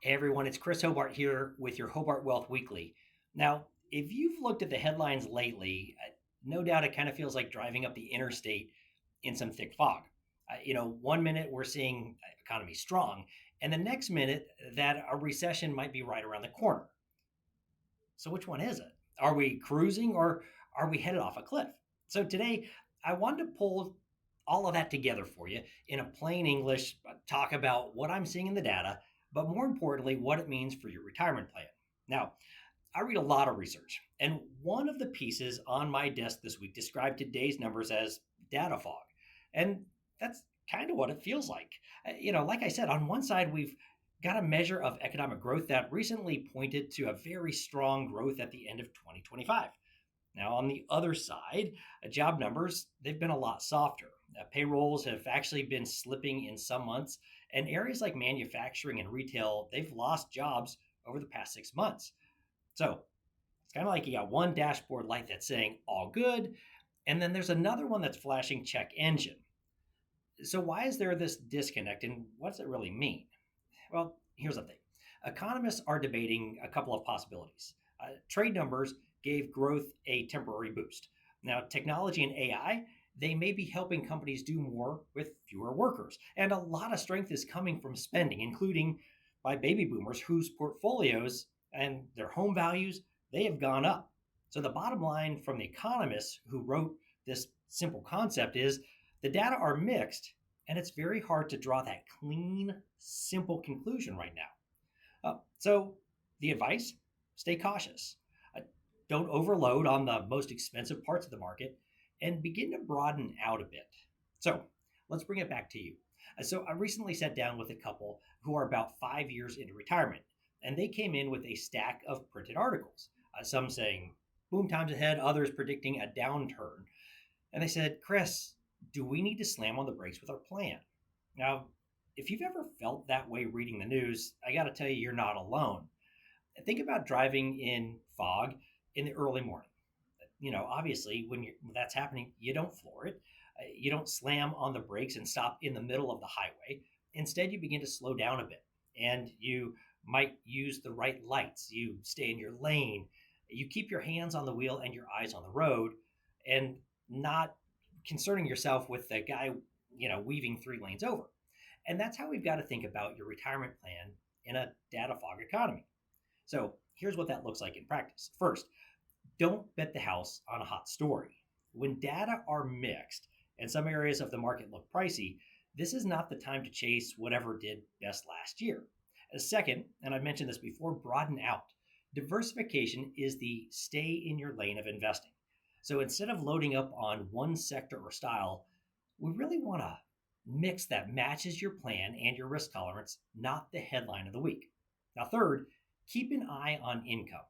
Hey everyone, it's Chris Hobart here with your Hobart Wealth Weekly. Now, if you've looked at the headlines lately, no doubt it kind of feels like driving up the interstate in some thick fog. One minute we're seeing economy strong, and the next minute that a recession might be right around the corner. So which one is it? Are we cruising or are we headed off a cliff? So today I wanted to pull all of that together for you in a plain English, talk about what I'm seeing in the data, but more importantly, what it means for your retirement plan. Now, I read a lot of research, and one of the pieces on my desk this week described today's numbers as data fog. And that's kind of what it feels like. Like I said, on one side, we've got a measure of economic growth that recently pointed to a very strong growth at the end of 2025. Now, on the other side, job numbers, they've been a lot softer. Payrolls have actually been slipping in some months, and areas like manufacturing and retail, they've lost jobs over the past 6 months. So it's kind of like you got one dashboard light that's saying all good, and then there's another one that's flashing check engine. So, why is there this disconnect, and what does it really mean? Well, here's the thing economists are debating a couple of possibilities. Trade numbers gave growth a temporary boost. Now, technology and AI, they may be helping companies do more with fewer workers. And a lot of strength is coming from spending, including by baby boomers whose portfolios and their home values, they have gone up. So the bottom line from the economists who wrote this simple concept is the data are mixed, and it's very hard to draw that clean, simple conclusion right now. So, the advice stay cautious. Uh, don't overload on the most expensive parts of the market and begin to broaden out a bit. So, let's bring it back to you. I recently sat down with a couple who are about 5 years into retirement, and they came in with a stack of printed articles, some saying boom times ahead, others predicting a downturn. And they said, Chris, do we need to slam on the brakes with our plan? Now, if you've ever felt that way reading the news, I got to tell you, you're not alone. Think about driving in fog in the early morning. Obviously, when that's happening, you don't floor it. You don't slam on the brakes and stop in the middle of the highway. Instead, you begin to slow down a bit and you might use the right lights. You stay in your lane. You keep your hands on the wheel and your eyes on the road and not concerning yourself with the guy, weaving 3 lanes over. And that's how we've got to think about your retirement plan in a data fog economy. So here's what that looks like in practice. First, don't bet the house on a hot story. When data are mixed and some areas of the market look pricey, this is not the time to chase whatever did best last year. Second, and I've mentioned this before, broaden out. Diversification is the stay in your lane of investing. So instead of loading up on one sector or style, we really want to mix that matches your plan and your risk tolerance, not the headline of the week. Now, third, keep an eye on income,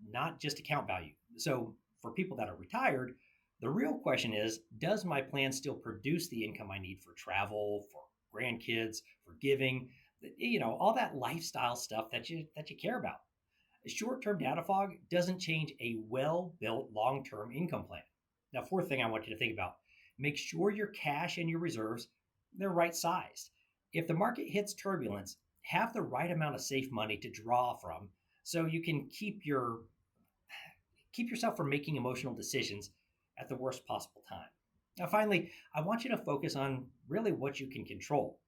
not just account value. So, for people that are retired, the real question is, does my plan still produce the income I need for travel, for grandkids, for giving, all that lifestyle stuff that you care about? Short-term data fog doesn't change a well-built long-term income plan. Now, fourth thing I want you to think about, make sure your cash and your reserves, they're right sized. If the market hits turbulence, have the right amount of safe money to draw from so you can keep yourself from making emotional decisions at the worst possible time. Now, finally, I want you to focus on really what you can control.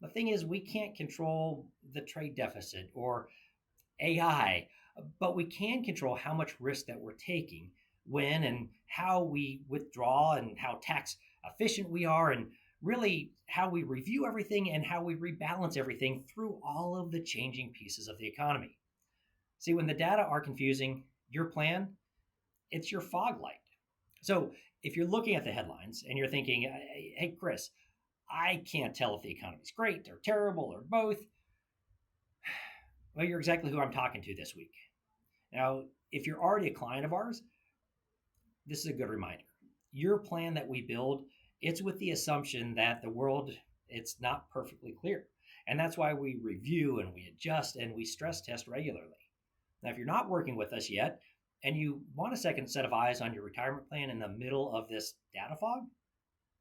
The thing is, we can't control the trade deficit or AI, but we can control how much risk that we're taking, when and how we withdraw, and how tax efficient we are, and really how we review everything and how we rebalance everything through all of the changing pieces of the economy. See, when the data are confusing, your plan, it's your fog light. So if you're looking at the headlines and you're thinking, hey, Chris, I can't tell if the economy's great or terrible or both, well, you're exactly who I'm talking to this week. Now, if you're already a client of ours, this is a good reminder. Your plan that we build, it's with the assumption that the world, it's not perfectly clear. And that's why we review and we adjust and we stress test regularly. Now, if you're not working with us yet and you want a second set of eyes on your retirement plan in the middle of this data fog,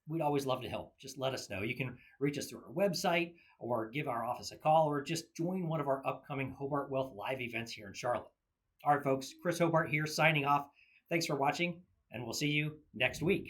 we'd always love to help. Just let us know. You can reach us through our website, or give our office a call, or just join one of our upcoming Hobart Wealth live events here in Charlotte. All right, folks, Chris Hobart here signing off. Thanks for watching, and we'll see you next week.